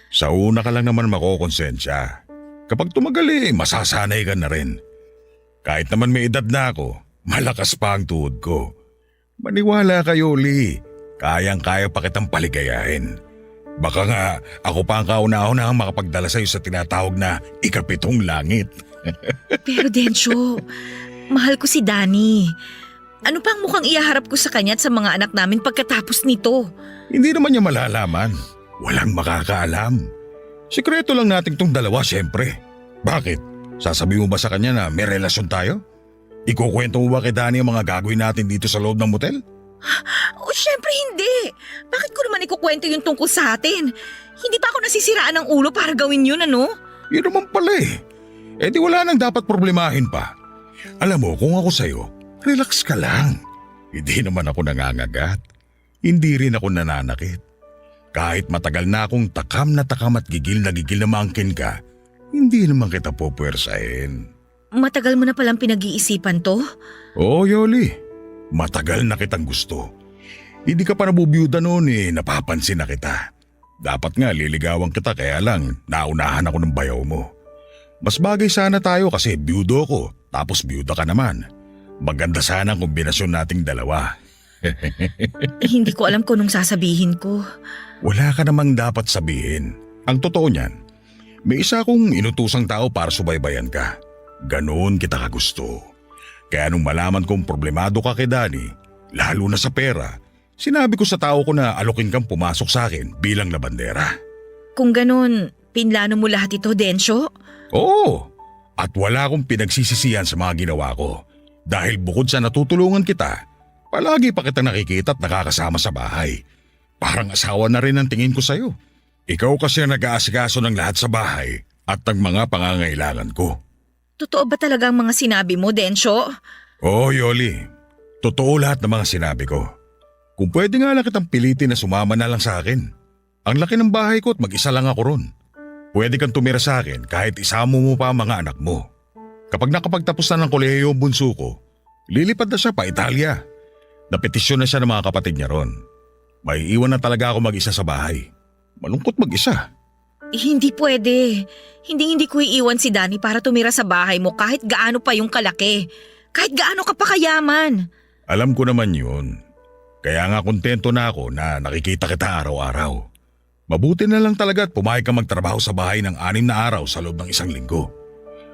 Sa una ka lang naman makokonsensya. Kapag tumagal masasanay ka na rin. Kahit naman may edad na ako, malakas pa ang tuhod ko. Maniwala ka, Yoli. Kayang-kaya pa kitang paligayahin. Baka nga ako pa ang kauna-una ang makapagdala sa'yo sa tinatawag na ikapitong langit. Pero Densyo, mahal ko si Danny. Ano pang mukhang ihaharap ko sa kanya at sa mga anak namin pagkatapos nito? Hindi naman niya malalaman. Walang makakaalam. Sikreto lang nating tong dalawa, syempre. Bakit? Sasabi mo ba sa kanya na may relasyon tayo? Ikukwento mo ba kay Danny ang mga gagawin natin dito sa loob ng motel? Oh, syempre hindi. Bakit ko naman ikukwento yung tungkol sa atin? Hindi pa ako nasisiraan ng ulo para gawin yun, ano? Yun naman pala Eh di wala nang dapat problemahin pa. Alam mo, kung ako sa'yo, relax ka lang. Hindi naman ako nangangagat. Hindi rin ako nananakit. Kahit matagal na akong takam at gigil na maangkin ka, hindi naman kita pupuwersahin. Matagal mo na palang pinag-iisipan to? Oo, Yoli. Matagal na kitang gusto. Hindi ka pa nabubiyuda noon napapansin na kita. Dapat nga liligawan kita kaya lang naunahan ako ng bayaw mo. Mas bagay sana tayo kasi biyudo ko tapos biyuda ka naman. Maganda sana ang kombinasyon nating dalawa. Hindi ko alam kung anong sasabihin ko. Wala ka namang dapat sabihin. Ang totoo niyan, may isa akong inutusang tao para subaybayan ka. Ganoon kita kagusto. Kaya nung malaman kong problemado ka kay Danny, lalo na sa pera, sinabi ko sa tao ko na alokin kang pumasok sa akin bilang labandera. Kung ganun, pinlano mo lahat ito, Densyo? Oo, at wala akong pinagsisisihan sa mga ginawa ko. Dahil bukod sa natutulungan kita, palagi pa kita nakikita at nakakasama sa bahay. Parang asawa na rin ang tingin ko sa'yo. Ikaw kasi ang nag-aasikaso ng lahat sa bahay at ng mga pangangailangan ko. Totoo ba talaga ang mga sinabi mo, Densyo? Oo, Yoli. Totoo lahat ng mga sinabi ko. Kung pwede nga lang kitang pilitin na sumama na lang sa akin. Ang laki ng bahay ko at mag-isa lang ako ron. Pwede kang tumira sa akin kahit isama mo pa ang mga anak mo. Kapag nakapagtapos na ng kolehiyo ang bunso ko, lilipad na siya pa Italia. Napetisyon na siya ng mga kapatid niya ron. May iwan na talaga ako mag-isa sa bahay. Malungkot mag-isa. Hindi pwede. Hindi ko iiwan si Danny para tumira sa bahay mo kahit gaano pa yung kalaki. Kahit gaano ka pa kayaman. Alam ko naman yun. Kaya nga kontento na ako na nakikita kita araw-araw. Mabuti na lang talaga at pumayag ka magtrabaho sa bahay ng 6 na araw sa loob ng 1 linggo.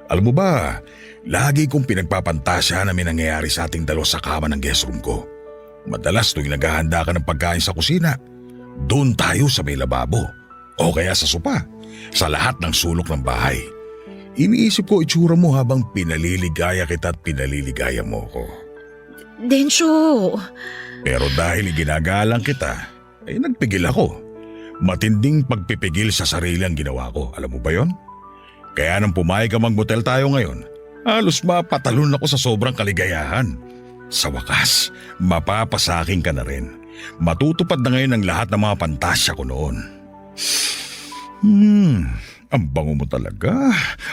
Alam mo ba, lagi kong pinagpapantasya na may nangyayari sa ating dalawa sa kama ng guest room ko. Madalas tuwing naghahanda ka ng pagkain sa kusina, doon tayo sa may lababo. O kaya sa sopa, sa lahat ng sulok ng bahay. Iniisip ko itsura mo habang pinaliligaya kita at pinaliligaya mo ko. Densyo! Pero dahil ginagalang kita, ay nagpigil ako. Matinding pagpipigil sa sarili ang ginawa ko. Alam mo ba yon? Kaya nang pumayag ka mag-motel tayo ngayon, halos mapatalon ako sa sobrang kaligayahan. Sa wakas, mapapasaking ka na rin. Matutupad na ngayon ang lahat ng mga pantasya ko noon. Ang bango mo talaga.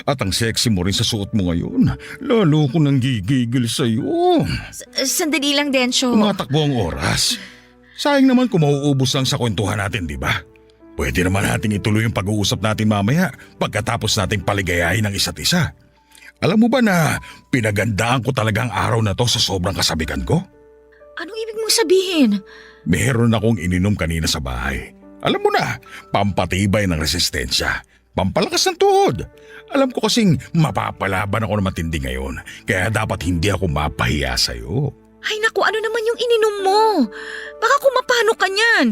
At ang sexy mo rin sa suot mo ngayon. Lalo ko nang gigigil sa'yo. Sandali lang, Densyo. Tumatakbo ang oras. Sayang naman kung mauubos lang sa kwentuhan natin, di ba? Pwede naman nating ituloy yung pag-uusap natin mamaya pagkatapos nating paligayahin ang isa't isa. Alam mo ba na pinagandaan ko talaga ang araw na to sa sobrang kasabikan ko? Anong ibig mong sabihin? Meron akong ininom kanina sa bahay. Alam mo na, pampatibay ng resistensya. Pampalakas ng tuhod. Alam ko kasing mapapalaban ako ng matindi ngayon. Kaya dapat hindi ako mapahiya sa'yo. Ay naku, ano naman yung ininom mo? Baka kumapano ka niyan.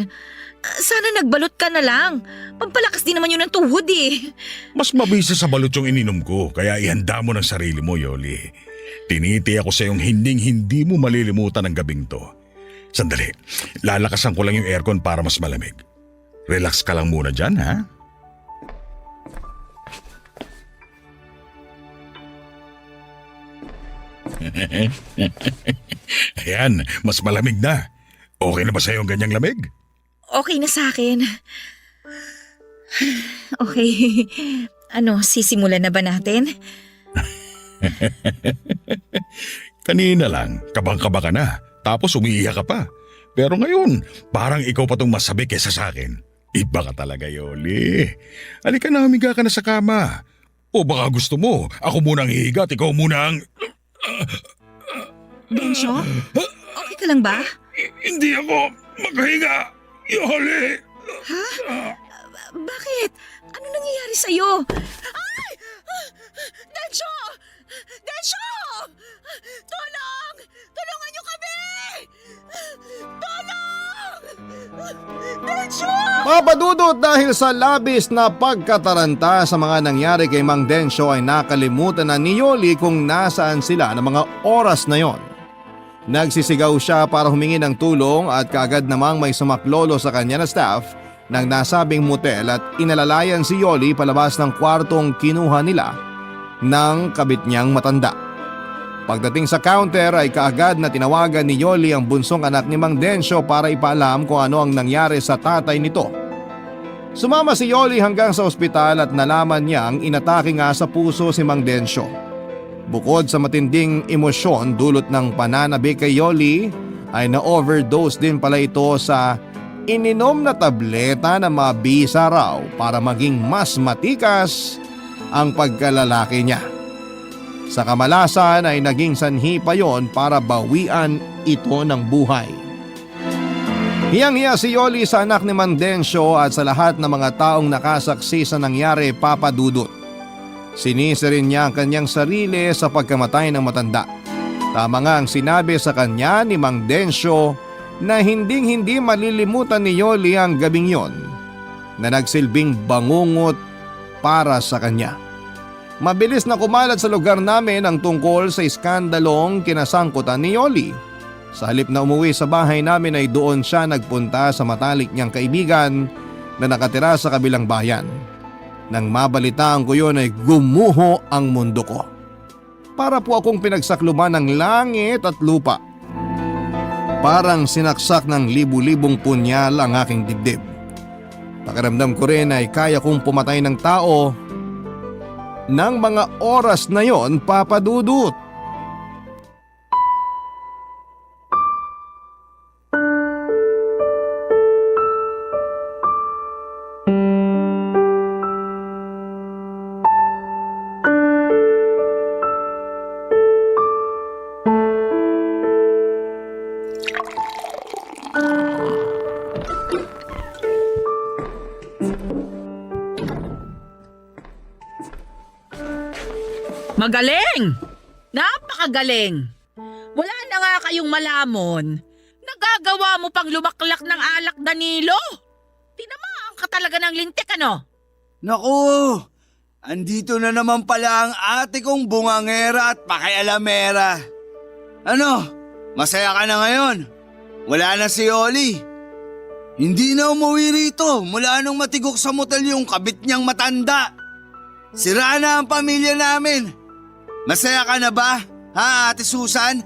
Sana nagbalot ka na lang. Pampalakas din naman yun ng tuhod eh. Mas mabisa sa balot yung ininom ko. Kaya ihanda mo ng sarili mo, Yoli. Tiniti ako sa yung hindi mo malilimutan ang gabing to. Sandali, lalakasan ko lang yung aircon para mas malamig. Relax ka lang muna dyan, ha? Ayan, mas malamig na. Okay na ba sa'yo ang ganyang lamig? Okay na sa akin. Okay. Ano, sisimulan na ba natin? Kanina lang, kabang-kaba ka na. Tapos umiiyak ka pa. Pero ngayon, parang ikaw pa tong masabi kesa sa akin. Iba ka talaga, Yoli. Halika na, humiga ka na sa kama. O baka gusto mo, ako muna ang hihiga at ikaw muna ang... Densyo? Okay ka lang ba? Hindi ako makahinga, Yoli. Bakit? Ano nangyayari sa'yo? Ay! Densyo! Densyo! Tulong! Tulungan niyo kami! Tulong! Densyo! Papadudot dahil sa labis na pagkataranta sa mga nangyari kay Mang Densyo ay nakalimutan na ni Yoli kung nasaan sila ng mga oras na yon. Nagsisigaw siya para humingi ng tulong at kaagad namang may sumaklolo sa kanya na staff ng nasabing motel at inalalayan si Yoli palabas ng kwartong kinuha nila ng kabit niyang matanda. Pagdating sa counter ay kaagad na tinawagan ni Yoli ang bunsong anak ni Mang Densyo para ipaalam kung ano ang nangyari sa tatay nito. Sumama si Yoli hanggang sa ospital at nalaman niyang inatake nga sa puso si Mang Densyo. Bukod sa matinding emosyon dulot ng pananabik kay Yoli ay na-overdose din pala ito sa ininom na tableta na mabisa raw para maging mas matikas ang pagkalalaki niya. Sa kamalasan ay naging sanhi pa yon para bawian ito ng buhay. Hiyang-hiya si Yoli sa anak ni Mang Densyo at sa lahat ng mga taong nakasaksi sa nangyari, Papa Dudut. Sinisi rin niya ang kanyang sarili sa pagkamatay ng matanda. Tama nga ang sinabi sa kanya ni Mang Densyo na hinding-hindi malilimutan ni Yoli ang gabing yon na nagsilbing bangungot para sa kanya. Mabilis na kumalat sa lugar namin ang tungkol sa iskandalong kinasangkutan ni Yoli. Sa halip na umuwi sa bahay namin ay doon siya nagpunta sa matalik niyang kaibigan na nakatira sa kabilang bayan. Nang mabalitaan ko yun ay gumuho ang mundo ko. Para po akong pinagsakluban ng langit at lupa. Parang sinaksak ng libu-libong punyal ang aking dibdib. Pakiramdam ko rin ay kaya kong pumatay ng tao ng mga oras na yon, Papa Dudut. Magaling! Napakagaling! Wala na nga kayong malamon. Nagagawa mo pang lumaklak ng alak, Danilo. Tinamaan ka talaga ng lintik, ano? Naku! Andito na naman pala ang ate kong bungangera at pakialamera. Ano? Masaya ka na ngayon? Wala na si Yoli. Hindi na umuwi rito mula nung matigok sa motel yung kabit niyang matanda. Sira na ang pamilya namin. Masaya ka na ba, ha, Ate Susan?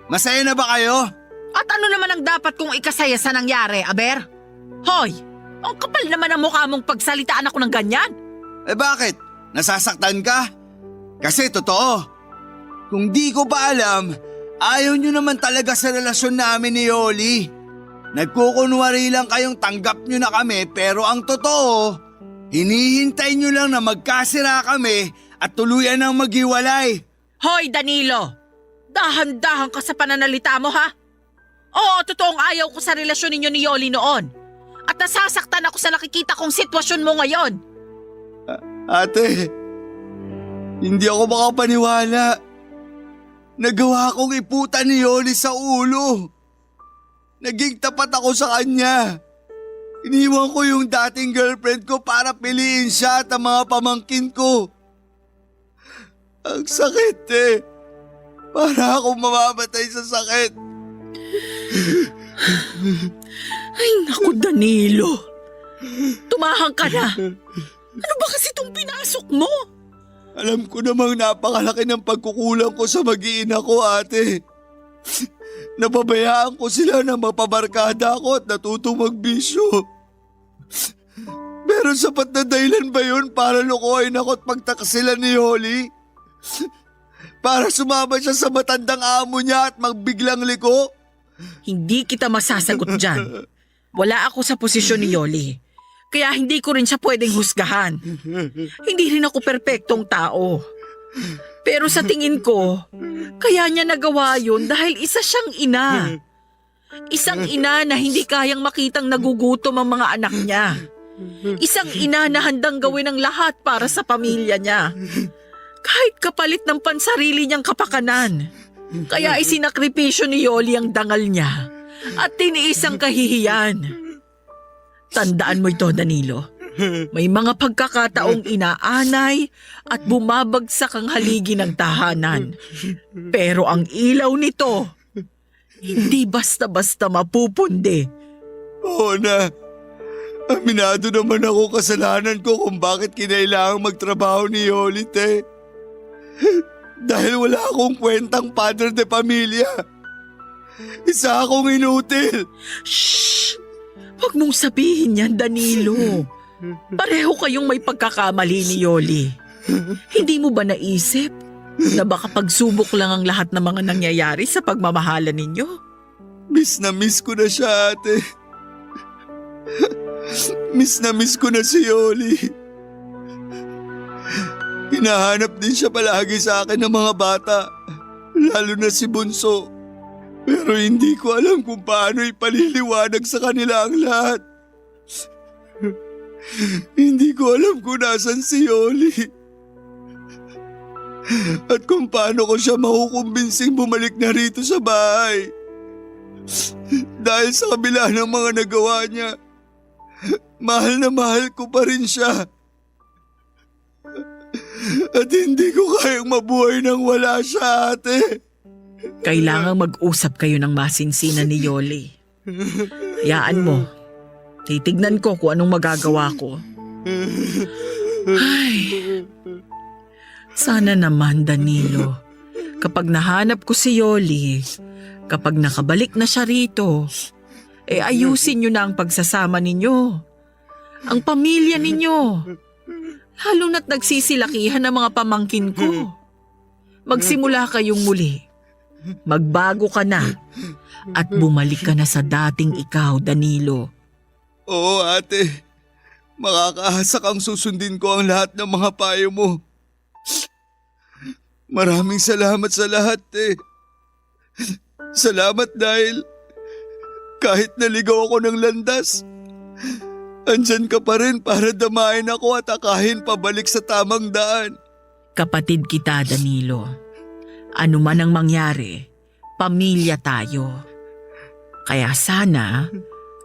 Masaya na ba kayo? At ano naman ang dapat kong ikasaya sa nangyari, Aber? Hoy, ang kapal naman ang mukha mong pagsalitaan ako ng ganyan. Eh bakit? Nasasaktan ka? Kasi totoo. Kung di ko pa alam, ayaw nyo naman talaga sa relasyon namin ni Yoli. Nagkukunwari lang kayong tanggap nyo na kami pero ang totoo, hinihintay nyo lang na magkasira kami at tuluyan ng maghiwalay. Hoy Danilo! Dahan-dahan ka sa pananalita mo ha? Oo, totoong ayaw ko sa relasyon ninyo ni Yoli noon. At nasasaktan ako sa nakikita kong sitwasyon mo ngayon. Ate, hindi ako makapaniwala. Nagawa kong iputan ni Yoli sa ulo. Naging tapat ako sa kanya. Iniwan ko yung dating girlfriend ko para piliin siya at ang mga pamangkin ko. Ang sakit eh. Para akong mamamatay sa sakit. Ay naku Danilo! Tumahang ka na! Ano ba kasi itong pinasok mo? Alam ko namang napakalaki ng pagkukulang ko sa mag-iina ko, ate. Napabayaan ko sila na mapabarkada ako at natutong magbisyo. Pero sapat na dahilan ba yun para lukuhin ako at pagtakasilan ni Yoli? Para sumama siya sa matandang amo niya at magbiglang liko? Hindi kita masasagot dyan. Wala ako sa posisyon ni Yoli. Kaya hindi ko rin siya pwedeng husgahan. Hindi rin ako perpektong tao. Pero sa tingin ko, kaya niya nagawa yun dahil isa siyang ina. Isang ina na hindi kayang makitang nagugutom ang mga anak niya. Isang ina na handang gawin ang lahat para sa pamilya niya. Kahit kapalit ng pansarili niyang kapakanan. Kaya isinakripisyo ni Yoli ang dangal niya at tiniis ang kahihiyan. Tandaan mo ito, Danilo. May mga pagkakataong inaanay at bumabagsak ang haligi ng tahanan. Pero ang ilaw nito, hindi basta-basta mapupundi. Oo na. Aminado naman ako kasalanan ko kung bakit kinailangang magtrabaho ni Yoli, te. Dahil wala akong kwentang padre de pamilya. Isa akong inutil. Shh! Huwag mong sabihin yan, Danilo. Pareho kayong may pagkakamali ni Yoli. Hindi mo ba naisip na baka pagsubok lang ang lahat ng mga nangyayari sa pagmamahalan ninyo? Miss na miss ko na siya, ate. Miss na miss ko na si Yoli. Hinahanap din siya palagi sa akin ng mga bata, lalo na si Bunso. Pero hindi ko alam kung paano ipaliliwanag sa kanila ang lahat. Hindi ko alam kung nasan si Yoli. At kung paano ko siya makukumbinsing bumalik na rito sa bahay. Dahil sa kabila ng mga nagawa niya, mahal na mahal ko pa rin siya. At hindi ko kayang mabuhay nang wala siya, ate. Kailangang mag-usap kayo ng masinsinan ni Yoli. Hayaan mo. Titignan ko kung anong magagawa ko. Ay, sana naman, Danilo. Kapag nahanap ko si Yoli, kapag nakabalik na siya rito, ayusin niyo na ang pagsasama ninyo. Ang pamilya ninyo. Lalo na't nagsisilakihan ng mga pamangkin ko. Magsimula kayong muli. Magbago ka na at bumalik ka na sa dating ikaw, Danilo. Oo, ate. Makakaasa kang susundin ko ang lahat ng mga payo mo. Maraming salamat sa lahat, eh. Salamat dahil kahit naligaw ako ng landas, andyan ka pa rin para damain ako at akahin pabalik sa tamang daan. Kapatid kita, Danilo. Ano man ang mangyari, pamilya tayo. Kaya sana,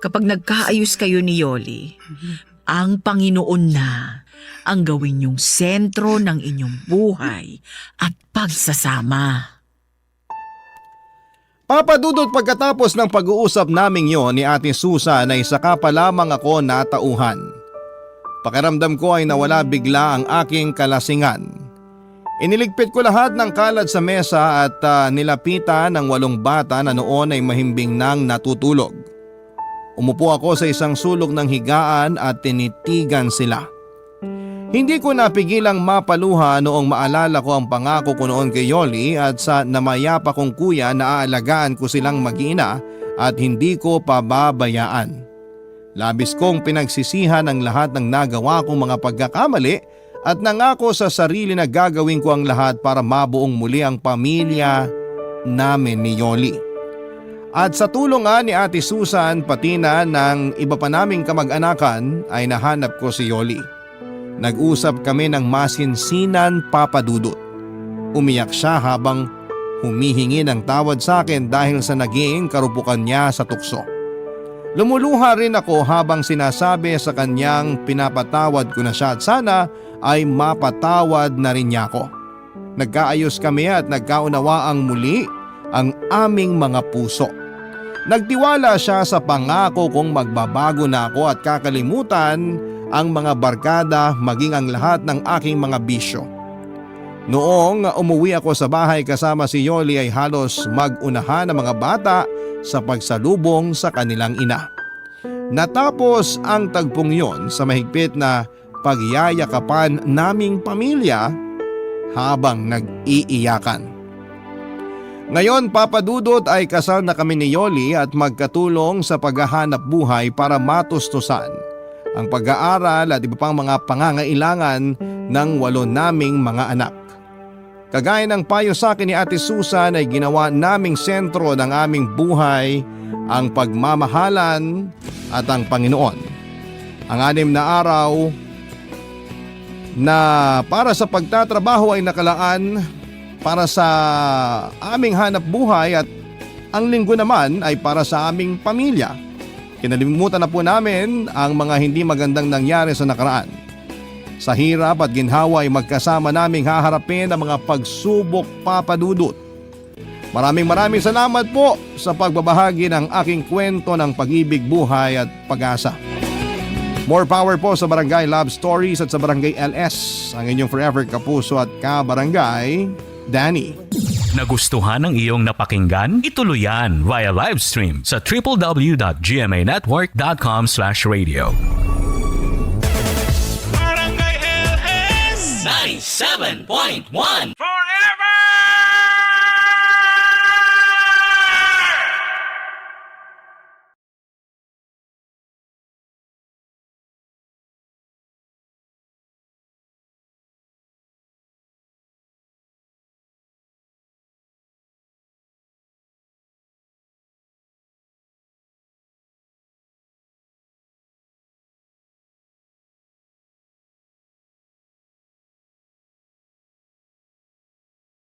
kapag nagkaayos kayo ni Yoli, ang Panginoon na ang gawin yung sentro ng inyong buhay at pagsasama. Papadudot pagkatapos ng pag-uusap naming yon ni Ate Susan ay saka pa lamang ako natauhan. Pakiramdam ko ay nawala bigla ang aking kalasingan. Iniligpit ko lahat ng kalat sa mesa at nilapitan ng 8 bata na noon ay mahimbing nang natutulog. Umupo ako sa isang sulok ng higaan at tinitigan sila. Hindi ko napigilang mapaluha noong maalala ko ang pangako ko noon kay Yoli at sa namayapa kong kuya na aalagaan ko silang mag-ina at hindi ko pababayaan. Labis kong pinagsisihan ang lahat ng nagawa kong mga pagkakamali at nangako sa sarili na gagawin ko ang lahat para mabuong muli ang pamilya namin ni Yoli. At sa tulong nga ni Ate Susan pati na ng iba pa naming kamag-anakan ay nahanap ko si Yoli. Nag-usap kami ng masinsinan, Papa Dudut. Umiyak siya habang humihingi ng tawad sa akin dahil sa naging karupukan niya sa tukso. Lumuluha rin ako habang sinasabi sa kanyang pinapatawad ko na siya at sana ay mapatawad na rin niya ako. Nagkaayos kami at nagkaunawaang muli ang aming mga puso. Nagtiwala siya sa pangako kong magbabago na ako at kakalimutan ang mga barkada maging ang lahat ng aking mga bisyo. Noong umuwi ako sa bahay kasama si Yoli ay halos mag-unahan ang mga bata sa pagsalubong sa kanilang ina. Natapos ang tagpong yon sa mahigpit na pagyayakapan naming pamilya habang nag-iiyakan. Ngayon, Papa Dudut, ay kasal na kami ni Yoli at magkatulong sa paghahanap buhay para matustusan ang pag-aaral at iba pang mga pangangailangan ng 8 naming mga anak. Kagaya ng payo sa akin ni Ate Susan ay ginawa naming sentro ng aming buhay ang pagmamahalan at ang Panginoon. Ang 6 na araw na para sa pagtatrabaho ay nakalaan para sa aming hanap buhay at ang linggo naman ay para sa aming pamilya. Kinalimutan na po namin ang mga hindi magandang nangyari sa nakaraan. Sa hirap at ginhawa ay magkasama naming haharapin ang mga pagsubok, Papa Dudut. Maraming salamat po sa pagbabahagi ng aking kwento ng pag-ibig, buhay at pag-asa. More power po sa Barangay Love Stories at sa Barangay LS. Ang inyong forever kapuso at ka-barangay, Danny. Nagustuhan ng iyong napakinggan? Ituloy yan via live stream sa www.gmanetwork.com/radio. Barangay LS 97.1 Forever